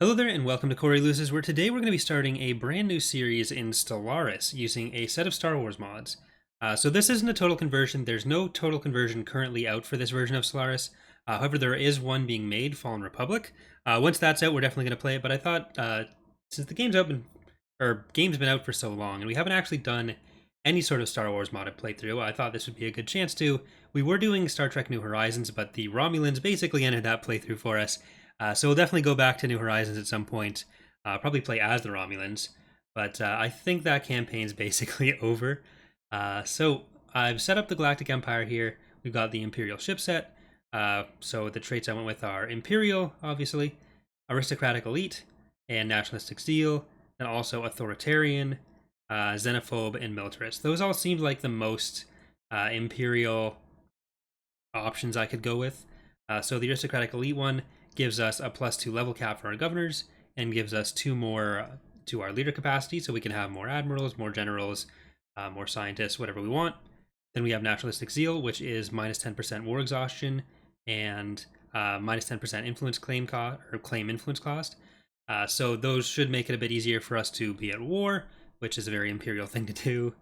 Hello there and welcome to Corey Loses, where today we're going to be starting a brand new series in Stellaris using a set of Star Wars mods. So this isn't a total conversion. There's no total conversion currently out for this version of Stellaris. However, there is one being made, Fallen Republic. Once that's out, we're definitely going to play it, but I thought since the game's been out for so long and we haven't actually done any sort of Star Wars modded playthrough, I thought this would be a good chance to. We were doing Star Trek New Horizons, but the Romulans basically ended that playthrough for us. So we'll definitely go back to New Horizons at some point, probably play as the Romulans, but I think that campaign's basically over. So I've set up the Galactic Empire here. We've got the Imperial shipset. So the traits I went with are Imperial, obviously, Aristocratic Elite, and Nationalistic Zeal, and also Authoritarian, Xenophobe, and Militarist. Those all seemed like the most Imperial options I could go with. So the Aristocratic Elite one gives us a +2 level cap for our governors, and gives us 2 more to our leader capacity, so we can have more admirals, more generals, more scientists, whatever we want. Then we have Nationalistic Zeal, which is -10% war exhaustion, and -10% influence claim cost, or claim influence cost. So those should make it a bit easier for us to be at war, which is a very Imperial thing to do.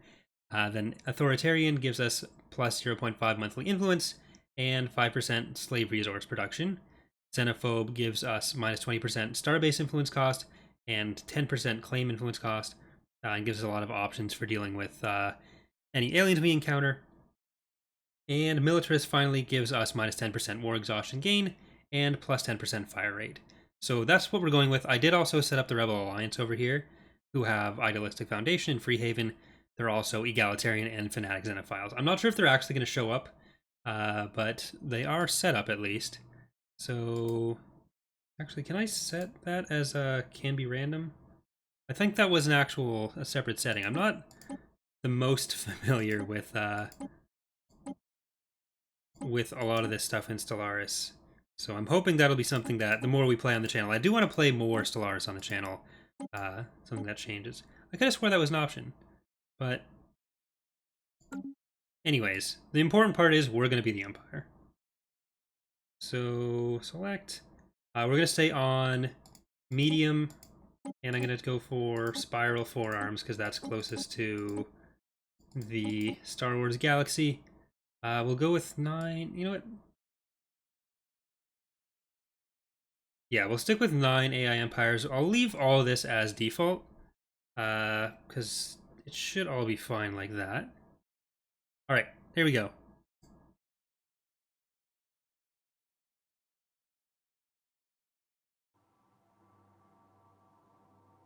Then Authoritarian gives us +0.5 monthly influence, and 5% slave resource production. Xenophobe gives us -20% starbase influence cost and 10% claim influence cost, and gives us a lot of options for dealing with any aliens we encounter. And Militarist finally gives us -10% war exhaustion gain and +10% fire rate. So that's what we're going with. I did also set up the Rebel Alliance over here, who have Idealistic Foundation and Freehaven. They're also egalitarian and fanatic xenophiles. I'm not sure if they're actually going to show up, but they are set up at least. So, actually, can I set that as can be random? I think that was a separate setting. I'm not the most familiar with a lot of this stuff in Stellaris. So I'm hoping that'll be something that the more we play on the channel, I do want to play more Stellaris on the channel, something that changes. I could have swore that was an option, but anyways, the important part is we're going to be the Empire. So select. We're going to stay on medium, and I'm going to go for spiral forearms because that's closest to the Star Wars galaxy. We'll go with 9. You know what? Yeah, we'll stick with 9 AI empires. I'll leave all of this as default because it should all be fine like that. All right, there we go.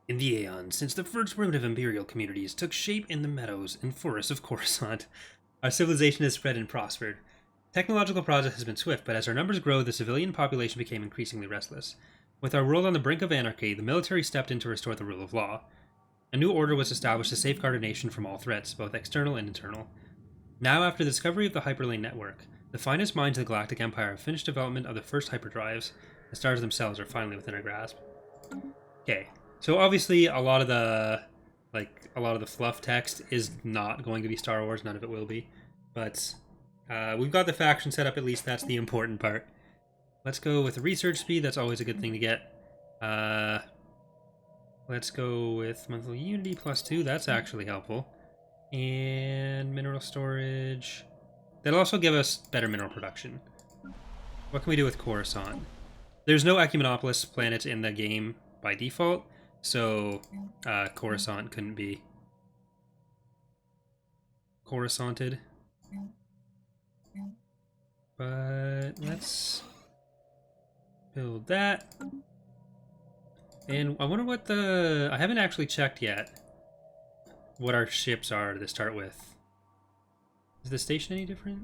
In the aeons, since the first primitive imperial communities took shape in the meadows and forests of Coruscant, our civilization has spread and prospered. Technological progress has been swift, but as our numbers grow, the civilian population became increasingly restless. With our world on the brink of anarchy, the military stepped in to restore the rule of law. A new order was established to safeguard our nation from all threats, both external and internal. Now, after the discovery of the hyperlane network, the finest minds of the Galactic Empire have finished development of the first hyperdrives. The stars themselves are finally within our grasp. Okay. So obviously a lot of the fluff text is not going to be Star Wars, none of it will be. But we've got the faction set up, at least that's the important part. Let's go with research speed, that's always a good thing to get. Let's go with monthly unity +2, that's actually helpful. And mineral storage. That'll also give us better mineral production. What can we do with Coruscant? There's no Ecumenopolis planets in the game by default, so Coruscant couldn't be Coruscanted. But let's build that. And I wonder what I haven't actually checked yet what our ships are to start with. Is the station any different?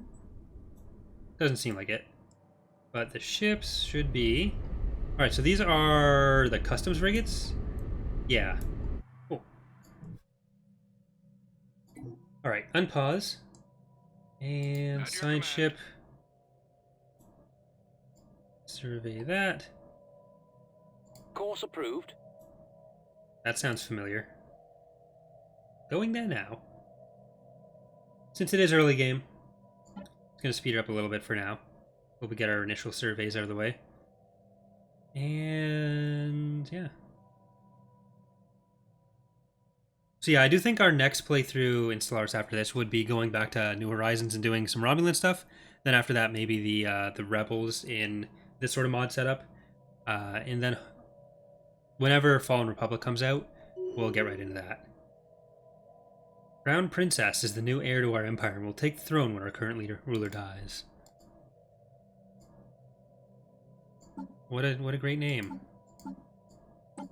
Doesn't seem like it. But the ships should be... Alright, so these are the customs frigates? Yeah. Cool. Alright, unpause. And science ship. Survey that. Course approved. That sounds familiar. Going there now. Since it is early game, it's going to speed it up a little bit for now. Hope we get our initial surveys out of the way. And yeah. So yeah, I do think our next playthrough in Stellaris after this would be going back to New Horizons and doing some Romulan stuff. Then after that, maybe the Rebels in this sort of mod setup. And then whenever Fallen Republic comes out, we'll get right into that. Crown Princess is the new heir to our empire and will take the throne when our current ruler dies. What a great name. Do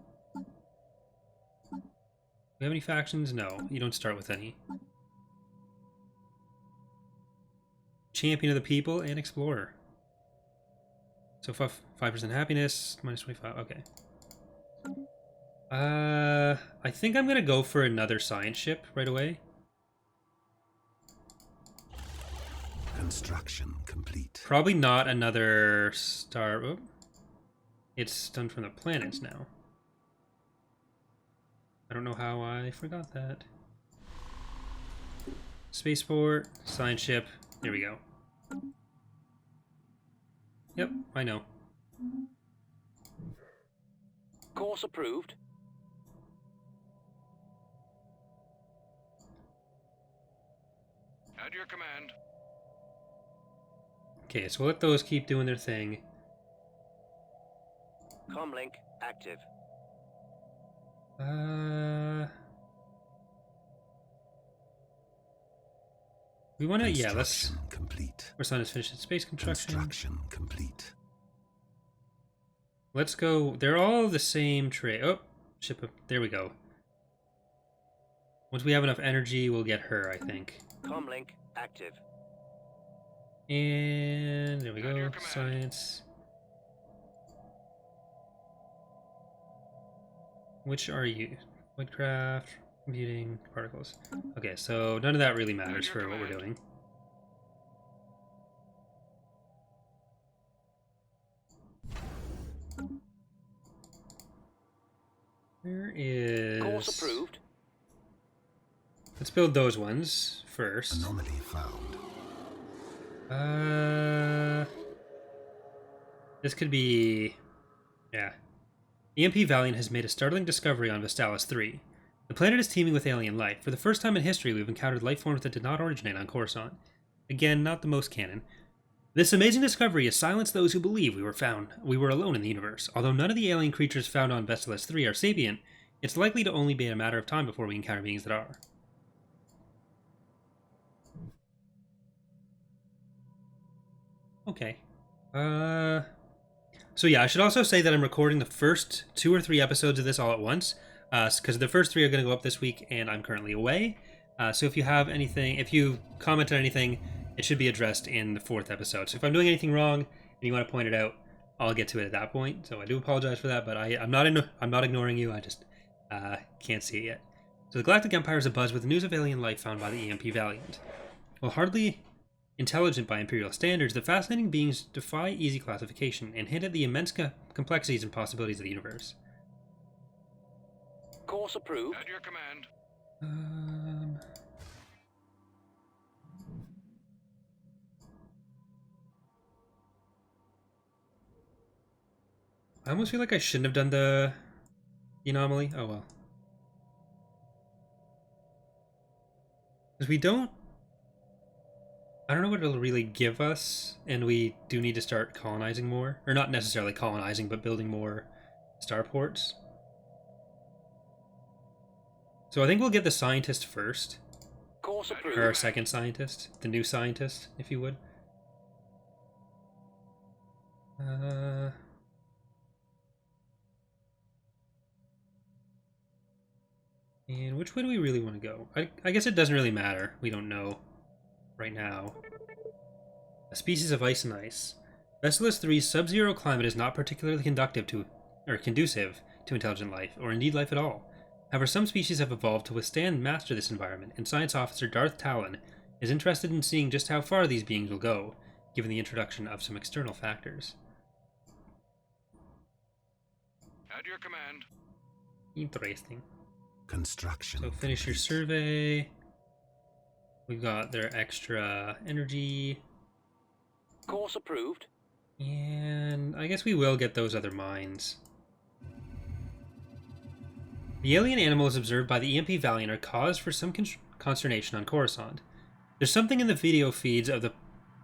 we have any factions? No, you don't start with any. Champion of the people and explorer. So 5% happiness, minus 25. Okay. I think I'm gonna go for another science ship right away. Construction complete. Probably not another star. Oh, it's done from the planets now. I don't know how I forgot that. Spaceport, science ship. There we go. Yep, I know. Course approved. At your command. Okay, so we'll let those keep doing their thing. Comlink active. We want to, yeah, let's... complete. Our sun is finished its space construction. Construction complete. Let's go. They're all the same trade. Oh, ship up. There we go. Once we have enough energy, we'll get her, I think. Comlink active. And there we go. Science. Which are you? Woodcraft, computing, particles. Okay, so none of that really matters for what we're doing. Where is... Course approved. Let's build those ones first. Anomaly found. This could be... Yeah. EMP Valiant has made a startling discovery on Vestalis 3. The planet is teeming with alien life. For the first time in history, we've encountered life forms that did not originate on Coruscant. Again, not the most canon. This amazing discovery has silenced those who believe we were alone in the universe. Although none of the alien creatures found on Vestalis 3 are sapient, it's likely to only be a matter of time before we encounter beings that are. Okay. So yeah, I should also say that I'm recording the first 2 or 3 episodes of this all at once, because the first 3 are going to go up this week, and I'm currently away. So if you have anything, if you comment on anything, it should be addressed in the 4th episode. So if I'm doing anything wrong and you want to point it out, I'll get to it at that point. So I do apologize for that, but I'm not ignoring you. I just can't see it yet. So the Galactic Empire is abuzz with news of alien life found by the EMP Valiant. While hardly intelligent by Imperial standards, the fascinating beings defy easy classification and hint at the immense complexities and possibilities of the universe. Course approved. At your command. I almost feel like I shouldn't have done the anomaly. Oh well. Because we don't... I don't know what it'll really give us, and we do need to start colonizing more. Or not necessarily colonizing, but building more starports. So I think we'll get the scientist first. Course approved. Or our second scientist. The new scientist, if you would. And which way do we really want to go? I guess it doesn't really matter. We don't know right now. A species of ice and ice. Vestalis 3's sub-zero climate is not particularly conducive to intelligent life, or indeed life at all. However, some species have evolved to withstand and master this environment, and Science Officer Darth Talon is interested in seeing just how far these beings will go, given the introduction of some external factors. At your command. Interesting. Construction. So finish your survey. We've got their extra energy. Course approved. And I guess we will get those other mines. The alien animals observed by the EMP Valiant are cause for some consternation on Coruscant. There's something in the video feeds of the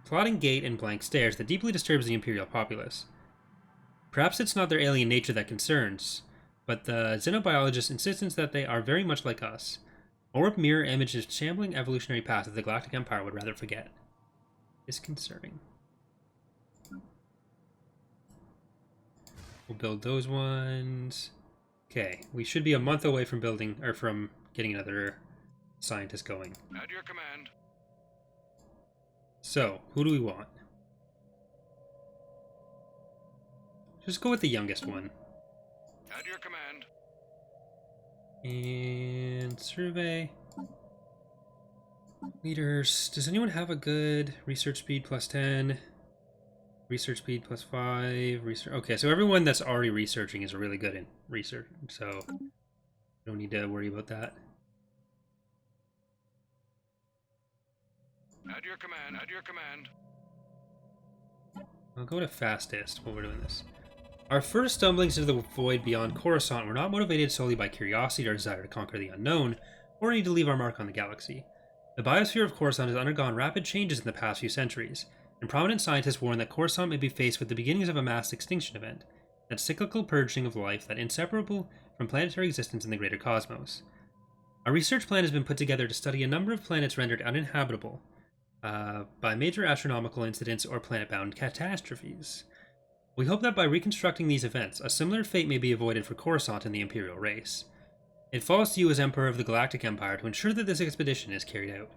plotting gate and blank stares that deeply disturbs the Imperial populace. Perhaps it's not their alien nature that concerns, but the xenobiologist's insistence that they are very much like us. Orb mirror images shambling evolutionary path that the Galactic Empire would rather forget. Disconcerting. We'll build those ones. Okay, we should be a month away from building, or from getting another scientist going. At your command. So, who do we want? Just go with the youngest one. At your command. And survey. Leaders. Does anyone have a good research speed plus 10? Research speed plus 5. Research. Okay, so everyone that's already researching is really good in research, so don't need to worry about that. At your command. At your command. I'll go to fastest while we're doing this. Our first stumblings into the void beyond Coruscant were not motivated solely by curiosity or desire to conquer the unknown, or need to leave our mark on the galaxy. The biosphere of Coruscant has undergone rapid changes in the past few centuries, and prominent scientists warn that Coruscant may be faced with the beginnings of a mass extinction event, that cyclical purging of life that inseparable from planetary existence in the greater cosmos. A research plan has been put together to study a number of planets rendered uninhabitable by major astronomical incidents or planet-bound catastrophes. We hope that by reconstructing these events, a similar fate may be avoided for Coruscant and the Imperial race. It falls to you as Emperor of the Galactic Empire to ensure that this expedition is carried out.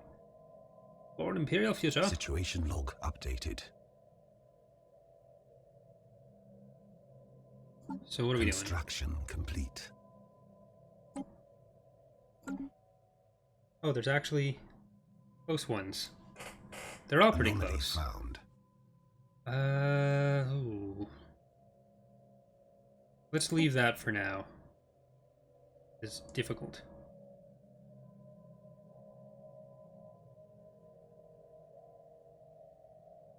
For Imperial future. Situation log updated. So what are we doing? Construction complete. Oh, there's actually close ones. They're all pretty Anomaly close. found. Ooh. Let's leave that for now. It's difficult.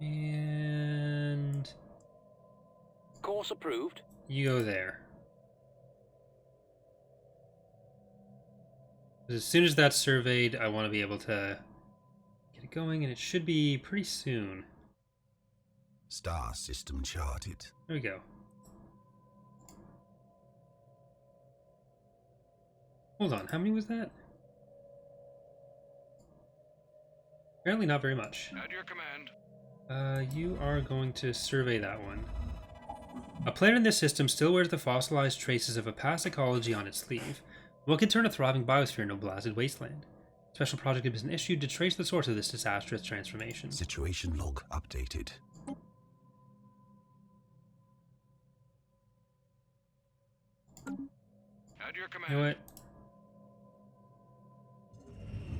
And Course approved. you go there. As soon as that's surveyed, I want to be able to get it going, and it should be pretty soon. Star system charted. There we go. Hold on, how many was that? Apparently not very much. At your command. You are going to survey that one. A planet in this system still wears the fossilized traces of a past ecology on its sleeve. What could turn a thriving biosphere into a blasted wasteland? Special project has been issued to trace the source of this disastrous transformation. Situation log updated. At your command. You know what?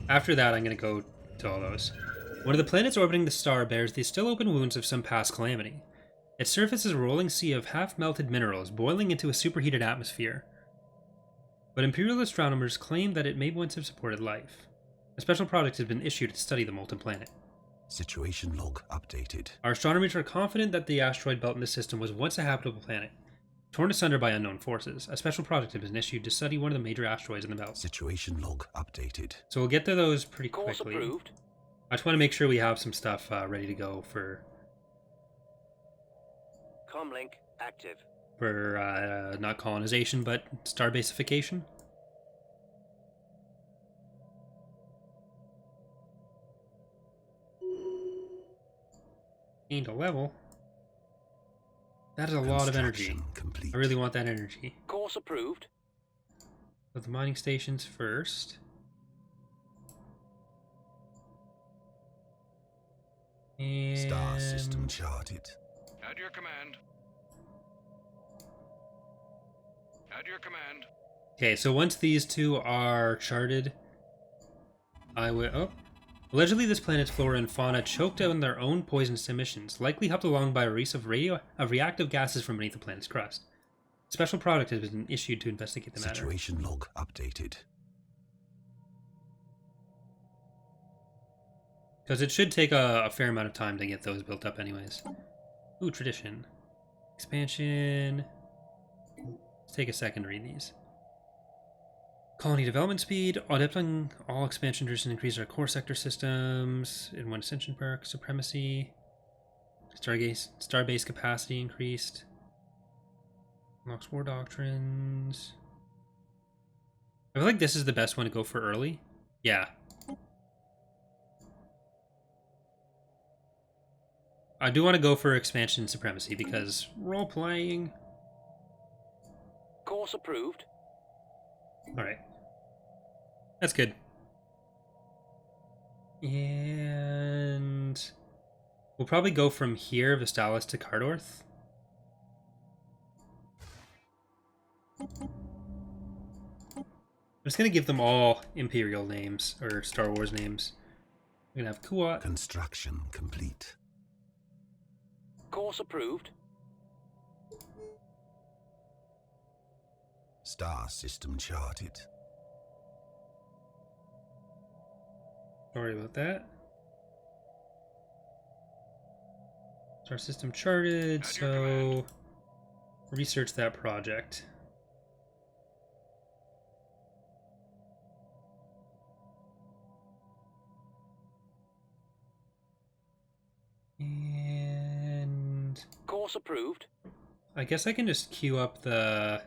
After that, I'm going to go to all those. One of the planets orbiting the star bears the still open wounds of some past calamity. Its surface is a rolling sea of half-melted minerals boiling into a superheated atmosphere. But Imperial astronomers claim that it may once have supported life. A special project has been issued to study the molten planet. Situation log updated. Our astronomers are confident that the asteroid belt in this system was once a habitable planet, torn asunder by unknown forces. A special project has been issued to study one of the major asteroids in the belt. Situation log updated. So we'll get to those pretty Course quickly. approved. I just want to make sure we have some stuff ready to go for Comlink active. not colonization, but star basification. Gained a level. That is a lot of energy. Construction complete. I really want that energy. Course approved. But the mining stations first. And Star system charted. At your command. At your command. okay, so once these two are charted, I will. Oh, allegedly, this planet's flora and fauna choked out in their own poisonous emissions, likely helped along by a release of reactive gases from beneath the planet's crust. A special product has been issued to investigate the matter. Situation log updated. Because it should take a fair amount of time to get those built up anyways. Ooh, tradition. Expansion. Let's take a second to read these. Colony development speed. Adapting all expansion tradition increase our core sector systems. In one ascension perk. Supremacy. Starbase capacity increased. Unlocks war doctrines. I feel like this is the best one to go for early. Yeah. I do want to go for expansion supremacy because role playing. Course approved. Alright. That's good. And we'll probably go from here, Vestalis, to Cardorth. I'm just going to give them all Imperial names, or Star Wars names. We're going to have Kuat. Construction complete. Course approved. Star system charted. Sorry about that. Star system charted, so research that project. And Course approved. I guess I can just queue up the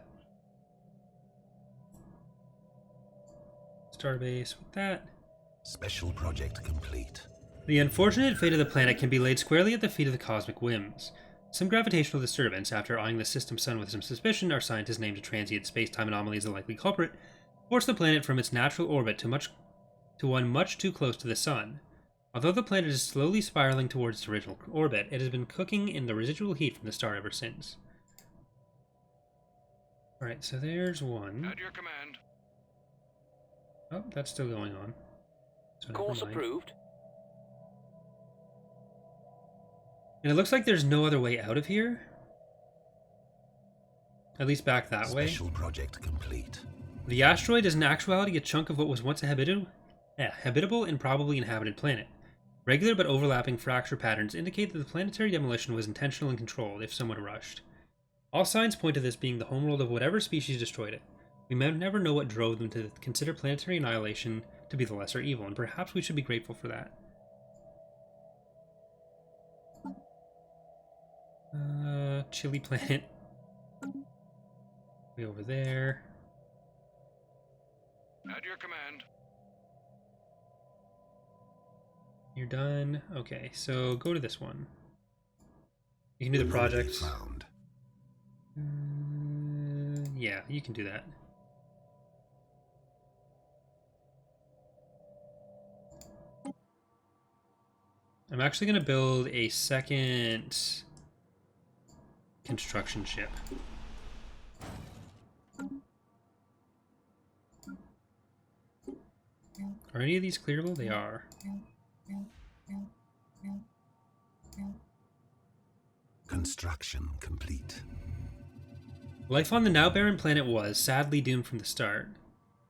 Starbase with that. Special project complete. The unfortunate fate of the planet can be laid squarely at the feet of the cosmic whims. Some gravitational disturbance, after eyeing the system sun with some suspicion, our scientists named a transient space-time anomaly as the likely culprit, forced the planet from its natural orbit to one much too close to the sun. Although the planet is slowly spiraling towards its original orbit, it has been cooking in the residual heat from the star ever since. Alright, so there's one. At your command. Oh, that's still going on. So never Course mind. approved. And it looks like there's no other way out of here. At least back that way. Special project complete. The asteroid is in actuality a chunk of what was once a habitable and probably inhabited planet. Regular but overlapping fracture patterns indicate that the planetary demolition was intentional and controlled, if somewhat rushed. All signs point to this being the homeworld of whatever species destroyed it. We may never know what drove them to consider planetary annihilation to be the lesser evil, and perhaps we should be grateful for that. Chili planet. Way over there. At your command. You're done? Okay, so go to this one. You can do the Anomaly project. found. Yeah, you can do that. I'm actually going to build a second construction ship. Are any of these clearable? They are. Construction complete. Life on the now barren planet was, sadly, doomed from the start.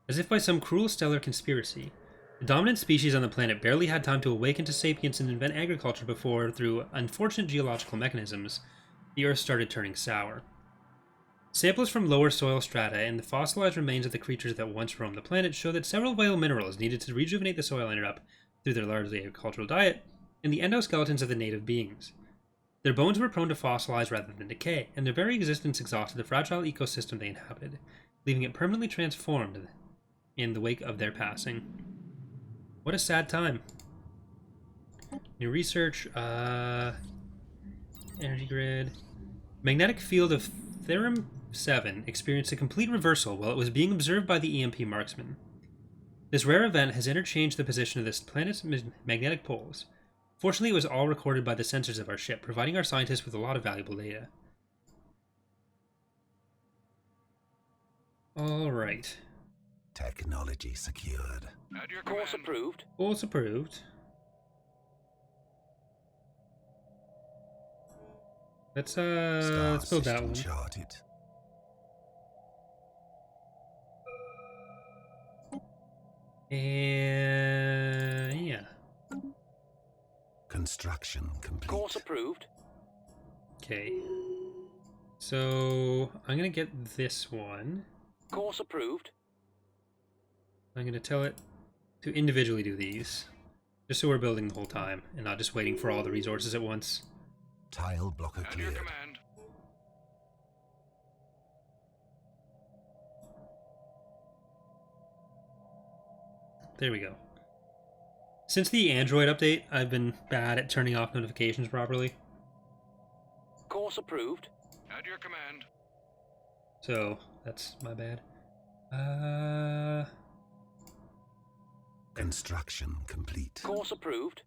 As if by some cruel stellar conspiracy, the dominant species on the planet barely had time to awaken to sapience and invent agriculture before, through unfortunate geological mechanisms, the Earth started turning sour. Samples from lower soil strata and the fossilized remains of the creatures that once roamed the planet show that several vital minerals needed to rejuvenate the soil ended up, through their largely agricultural diet, in the endoskeletons of the native beings. Their bones were prone to fossilize rather than decay, and their very existence exhausted the fragile ecosystem they inhabited, leaving it permanently transformed in the wake of their passing. What a sad time. New research, energy grid. Magnetic field of Therum 7 experienced a complete reversal while it was being observed by the EMP marksman. This rare event has interchanged the position of this planet's magnetic poles. Fortunately, it was all recorded by the sensors of our ship, providing our scientists with a lot of valuable data. Alright. Technology secured. At your Course command. approved. Goals approved. Let's build that system one. charted. And yeah. Construction complete. Course approved. Okay. So I'm gonna get this one. Course approved. I'm gonna tell it to individually do these. Just so we're building the whole time and not just waiting for all the resources at once. Tile blocker At your cleared. command. There we go. Since the Android update, I've been bad at turning off notifications properly. Course approved. At your command. So that's my bad. Construction complete. Course approved.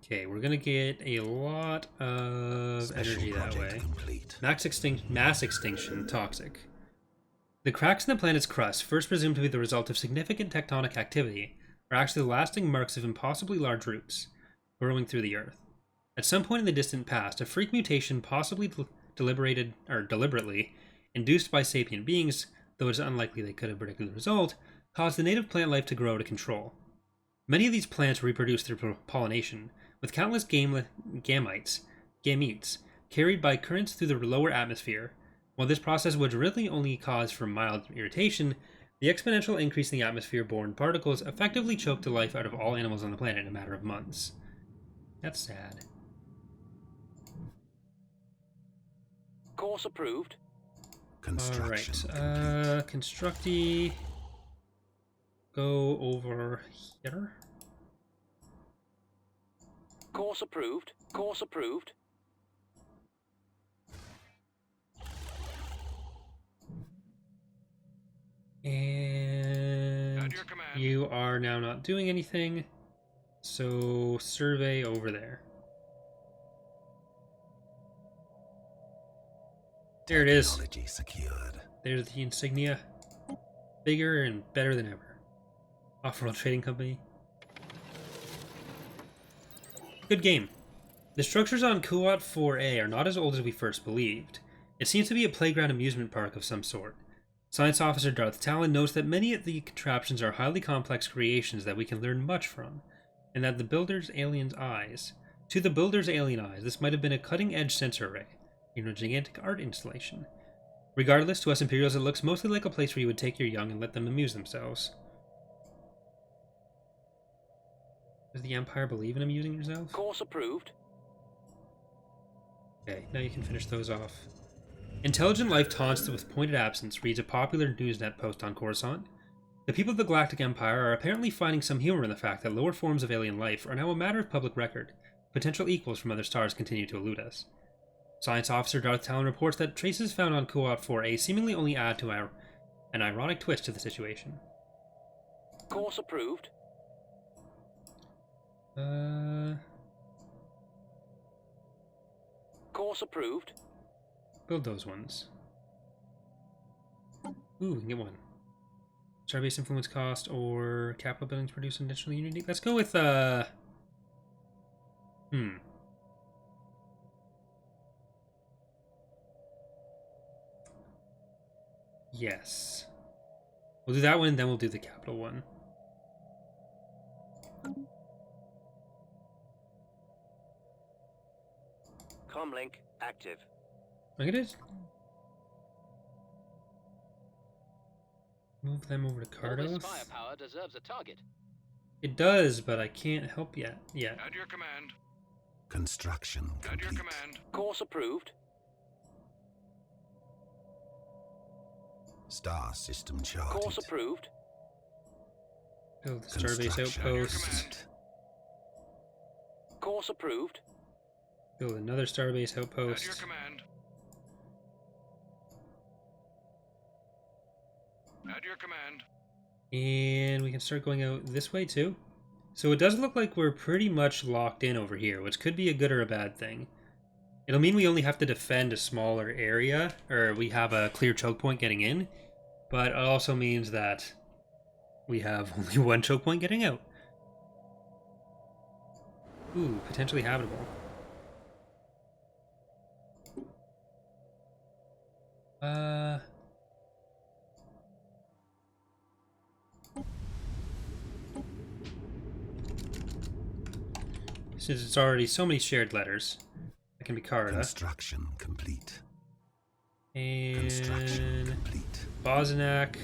Okay, we're gonna get a lot of Special energy that project way. complete. Mass extinction, toxic. The cracks in the planet's crust, first presumed to be the result of significant tectonic activity, are actually the lasting marks of impossibly large roots burrowing through the Earth. At some point in the distant past, a freak mutation, possibly deliberately induced by sapient beings, though it's unlikely they could have predicted the result, caused the native plant life to grow out of control. Many of these plants reproduce through pollination, with countless gametes carried by currents through the lower atmosphere. While this process would really only cause for mild irritation, the exponential increase in the atmosphere-borne particles effectively choked the life out of all animals on the planet in a matter of months. That's sad. Course approved. Construction Alright, complete. constructy. Go over here. Course approved. Course approved. And At your command. you are now not doing anything. So survey over there. There it is. Technology secured. There's the insignia. Bigger and better than ever. Off-world trading company. Good game. The structures on Kuat 4A are not as old as we first believed. It seems to be a playground amusement park of some sort. Science Officer Darth Talon notes that many of the contraptions are highly complex creations that we can learn much from, and that to the builder's alien eyes, this might have been a cutting-edge sensor array, a gigantic art installation. Regardless, to us Imperials it looks mostly like a place where you would take your young and let them amuse themselves. Does the Empire believe in amusing yourself? Course approved. Okay, now you can finish those off. Intelligent life taunts with pointed absence reads a popular Newsnet post on Coruscant. The people of the Galactic Empire are apparently finding some humor in the fact that lower forms of alien life are now a matter of public record. Potential equals from other stars continue to elude us. Science Officer Darth Talon reports that traces found on Kuat 4A seemingly only add to an ironic twist to the situation. Course approved. Course approved. Build those ones. Ooh, we can get one. Starbase influence cost or capital buildings produce additional unity. Let's go with Yes. We'll do that one, then we'll do the capital one. Comlink active. I'm gonna move them over to All this Cardos. firepower deserves a target. It does, but I can't help yet. At your command. Construction At your complete. command. Course approved. Star system charted. Course approved. Build the Starbase Construction outpost. complete. Course approved. Build another Starbase At your outpost. command. At your command. And we can start going out this way too. So it does look like we're pretty much locked in over here, which could be a good or a bad thing. It'll mean we only have to defend a smaller area, or we have a clear choke point getting in, but it also means that we have only one choke point getting out. Ooh, potentially habitable. since it's already so many shared letters. That can be Carta. Construction complete. Construction And complete. Bozanak.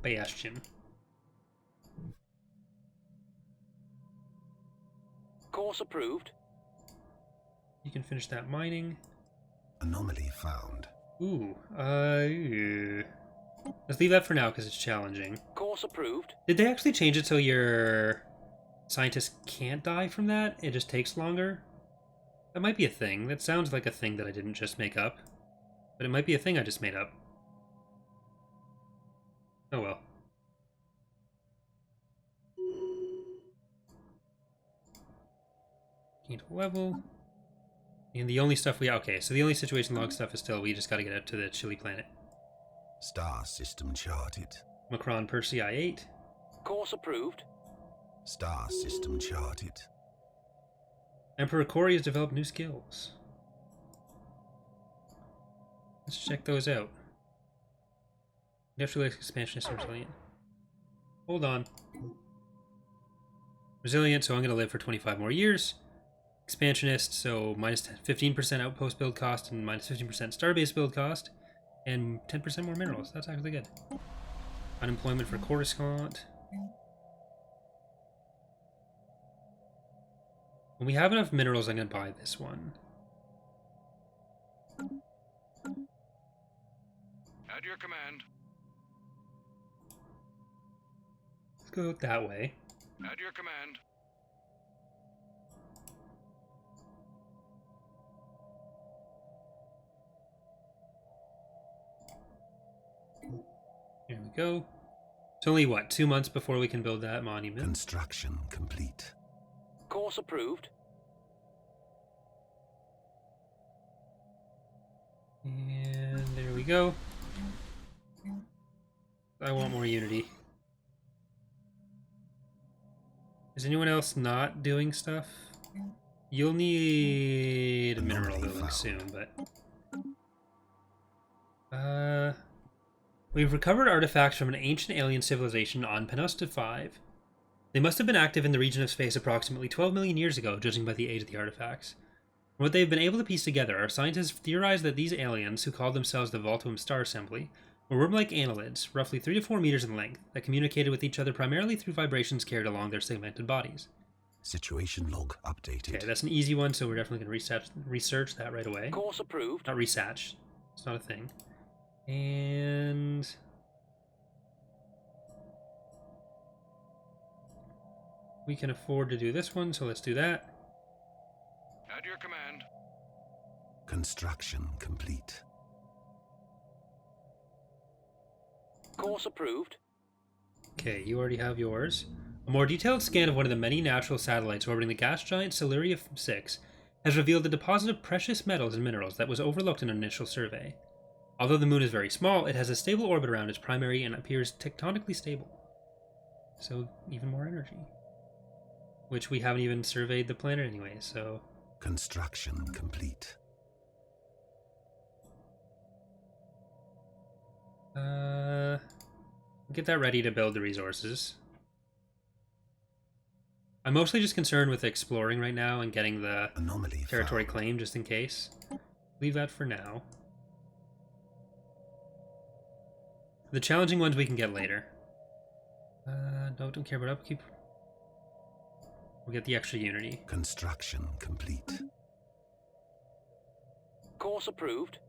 Bastion. Course approved. You can finish that mining. Anomaly found. Ooh, let's leave that for now because it's challenging. Course approved. Did they actually change it so your scientists can't die from that? It just takes longer? That might be a thing. That sounds like a thing that I didn't just make up. But it might be a thing I just made up. Oh well. Gained a level. And the only stuff we... Okay, so the only situation log stuff is still we just gotta get up to the Chili planet. Star system charted. Macron Persei I-8. Course approved. Star system charted. Emperor Corey has developed new skills. Let's check those out. Industrial expansionist resilient. Hold on. Resilient, so I'm going to live for 25 more years. Expansionist, so minus 15% outpost build cost and minus 15% starbase build cost. And 10% more minerals. That's actually good. Unemployment for Coruscant. When we have enough minerals, I'm going to buy this one. At your command. Let's go that way. At your command. Here we go. It's only, what, 2 months before we can build that monument? Construction complete. Course approved. And there we go. I want more unity. Is anyone else not doing stuff? You'll need a mineral building soon, but... We've recovered artifacts from an ancient alien civilization on Panusta 5. They must have been active in the region of space approximately 12 million years ago, judging by the age of the artifacts. From what they've been able to piece together, our scientists theorize that these aliens, who called themselves the Voltuum Star Assembly, were worm-like annelids, roughly 3 to 4 meters in length, that communicated with each other primarily through vibrations carried along their segmented bodies. Situation log updated. Okay, that's an easy one, so we're definitely going to research that right away. Course approved. Not research. It's not a thing. And... we can afford to do this one, so let's do that. At your command. Construction complete. Course approved. Okay, you already have yours. A more detailed scan of one of the many natural satellites orbiting the gas giant Stellaris 6 has revealed a deposit of precious metals and minerals that was overlooked in an initial survey. Although the moon is very small, it has a stable orbit around its primary and appears tectonically stable. So, even more energy. Which we haven't even surveyed the planet anyway, so... Construction complete. Get that ready to build the resources. I'm mostly just concerned with exploring right now and getting the Anomaly territory found. claim just in case. Leave that for now. The challenging ones we can get later. No, don't care about upkeep. We'll get the extra unity. Construction complete. Course approved.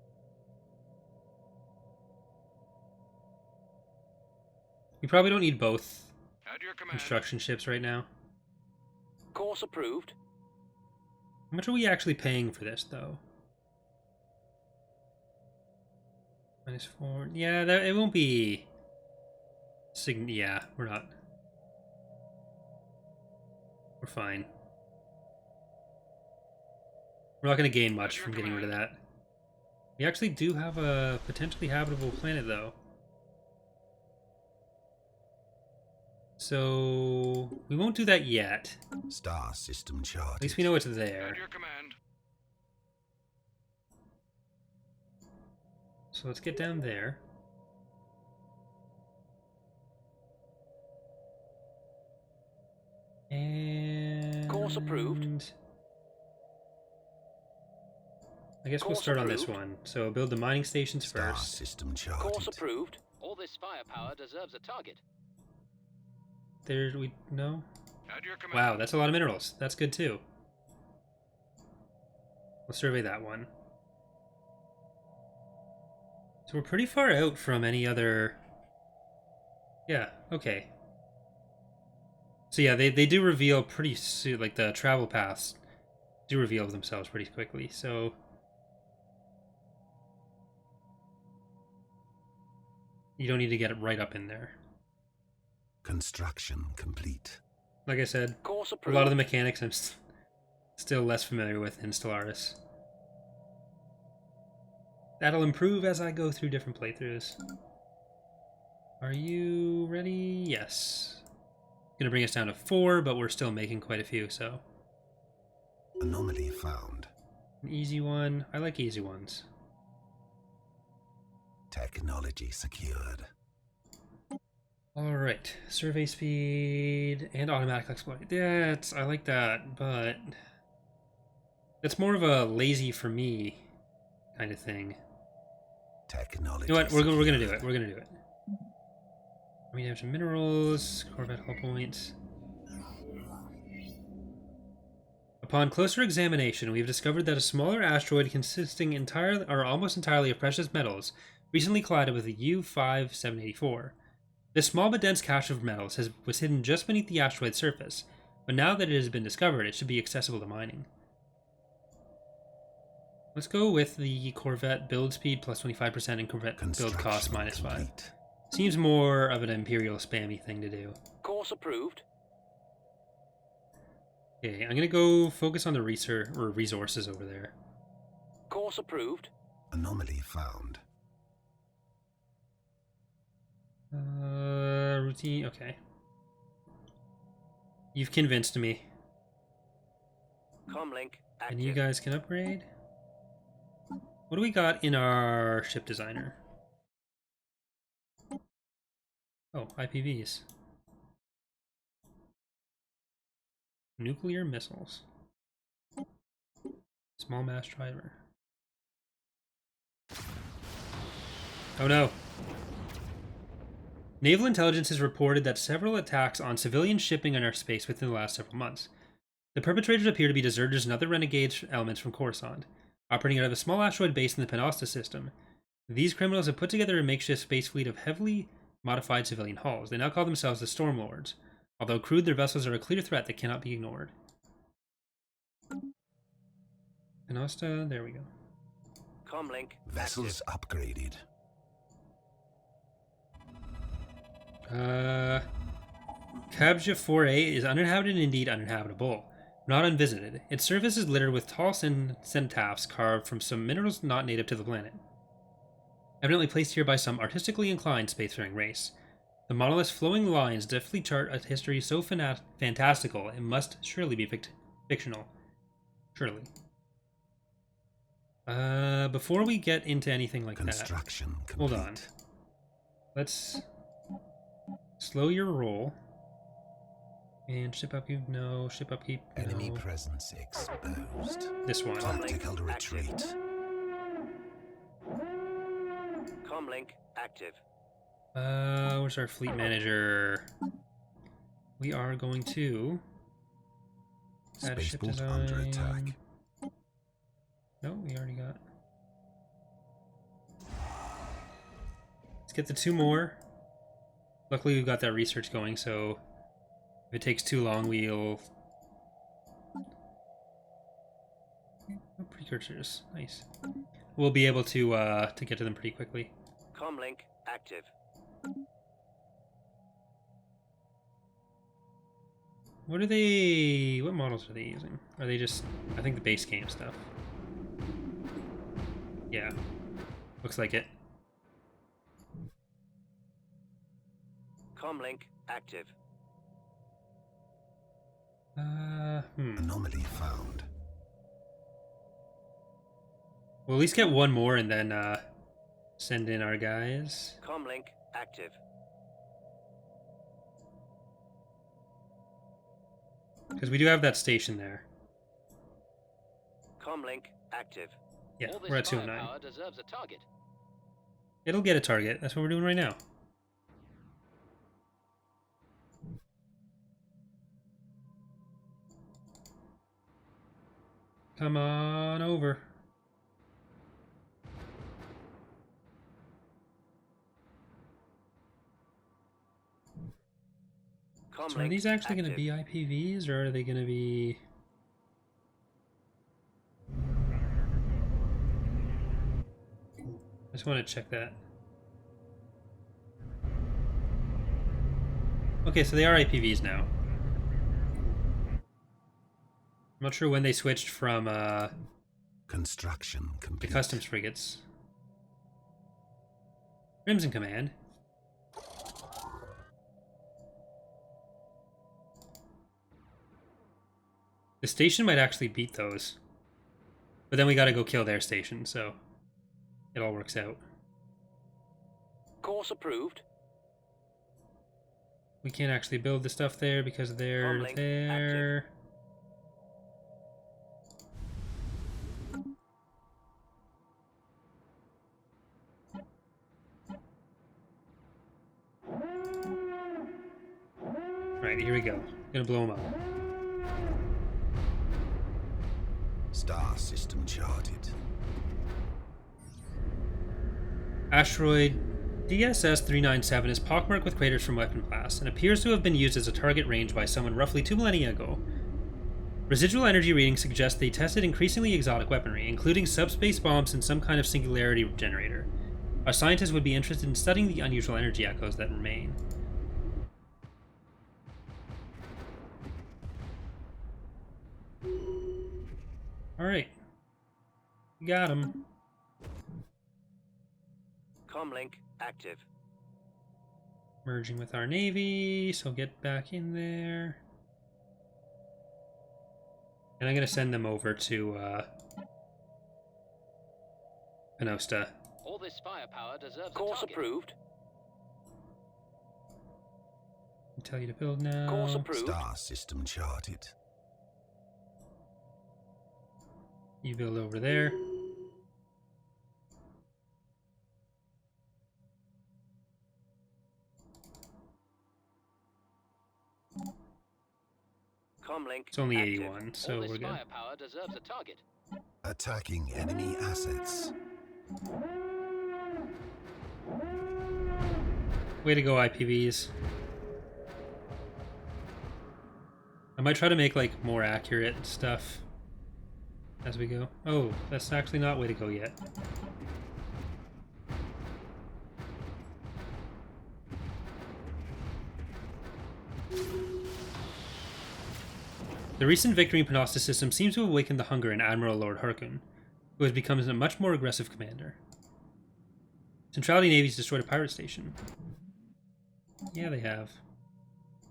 We probably don't need both At your command. construction ships right now. Course approved. How much are we actually paying for this, though? -4. Yeah, it won't be... yeah, we're not... we're fine. We're not going to gain much from getting rid of that. We actually do have a potentially habitable planet, though. So... we won't do that yet. Star system charted. At least we know it's there. At your command. So let's get down there. Course approved. And I guess we'll Course start on this approved. one. So build the mining stations Star first. system Course charted. approved. All this firepower deserves a target. There we no. At your command. Wow, that's a lot of minerals. That's good too. We'll survey that one. So we're pretty far out from any other... Yeah, okay. So yeah, they do reveal pretty soon, like the travel paths do reveal themselves pretty quickly, so... You don't need to get it right up in there. Construction complete. Like I said, Course a approved. lot of the mechanics I'm still less familiar with in Stellaris. That'll improve as I go through different playthroughs. Are you ready? Yes. Gonna bring us down to 4, but we're still making quite a few, so... Anomaly found. An easy one. I like easy ones. Technology secured. Alright. Survey speed and automatic exploit. Yeah, I like that, but... It's more of a lazy for me kind of thing. Technology You know what? We're gonna do secured. it. We're gonna do it. We have some minerals, Corvette hull points. Upon closer examination, we have discovered that a smaller asteroid consisting entirely or almost entirely of precious metals recently collided with the U-5784. This small but dense cache of metals was hidden just beneath the asteroid's surface, but now that it has been discovered, it should be accessible to mining. Let's go with the Corvette build speed plus 25% and Corvette build cost Construction minus 5. complete. Seems more of an Imperial spammy thing to do. Course approved. Okay, I'm gonna go focus on the resources over there. Course approved. Anomaly found. Routine, okay. You've convinced me. Comlink active. And you guys can upgrade. What do we got in our ship designer? Oh, IPVs. Nuclear missiles. Small mass driver. Oh no. Naval intelligence has reported that several attacks on civilian shipping in our space within the last several months. The perpetrators appear to be deserters and other renegade elements from Coruscant, operating out of a small asteroid base in the Penosta system. These criminals have put together a makeshift space fleet of heavily modified civilian hulls. They now call themselves the Stormlords. Although crude, their vessels are a clear threat that cannot be ignored. Penosta, there we go. Comlink Vessels upgraded. Kabja 4A is uninhabited and indeed uninhabitable, not unvisited. Its surface is littered with tall centaphs carved from some minerals not native to the planet, evidently placed here by some artistically inclined spacefaring race. The monolith's flowing lines deftly chart a history so fantastical it must surely be fictional. Surely. Before we get into anything like that, Construction hold complete. on. Let's slow your roll. And ship upkeep, no. Ship upkeep, no. Enemy presence exposed. This one. Tactical retreat. Comlink active. Where's our fleet manager? We are going to add a ship Spaceport design. under attack. No, we already got. Let's get the 2 more. Luckily, we've got that research going, so if it takes too long, we'll. Oh, precursors, nice. We'll be able to get to them pretty quickly. Comlink active. What are they? What models are they using? Are they just? I think the base game stuff. Yeah, looks like it. Comlink active. Anomaly found. We'll at least get one more and then send in our guys. Comlink active. Because we do have that station there. Comlink active. Yeah, All this we're at 209. firepower deserves a target. It'll get a target. That's what we're doing right now. Come on over. Comlink So are these actually going to active. be IPVs, or are they going to be... I just want to check that. Okay, so they are IPVs now. I'm not sure when they switched from Construction the complete. customs frigates. Rim's in command. The station might actually beat those. But then we gotta go kill their station, so it all works out. Course approved. We can't actually build the stuff there because they're Comlink there. Right, here we go. Gonna blow them up. Star system charted. Asteroid DSS-397 is pockmarked with craters from weapon blasts and appears to have been used as a target range by someone roughly 2 millennia ago. Residual energy readings suggest they tested increasingly exotic weaponry, including subspace bombs and some kind of singularity generator. Our scientists would be interested in studying the unusual energy echoes that remain. Alright. Got him. Comlink active. Merging with our navy, so get back in there. And I'm going to send them over to Panosta. All this firepower deserves Course a target. approved. I'll tell you to build now. Course approved. Star system charted. You build over there. Comlink It's only active. 81, so All this we're good. firepower deserves a target. Attacking enemy assets. Way to go, IPVs. I might try to make like more accurate stuff as we go. Oh, that's actually not way to go yet. The recent victory in Panosta system seems to have awakened the hunger in Admiral Lord Harkoon, who has become a much more aggressive commander. Centrality Navy's destroyed a pirate station. Yeah, they have.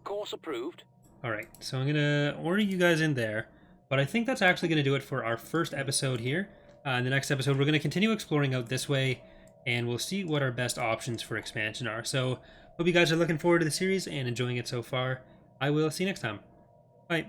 Course approved. Alright, so I'm gonna order you guys in there, but I think that's actually gonna do it for our first episode here. In the next episode, we're gonna continue exploring out this way, and we'll see what our best options for expansion are. So, hope you guys are looking forward to the series and enjoying it so far. I will see you next time. Bye.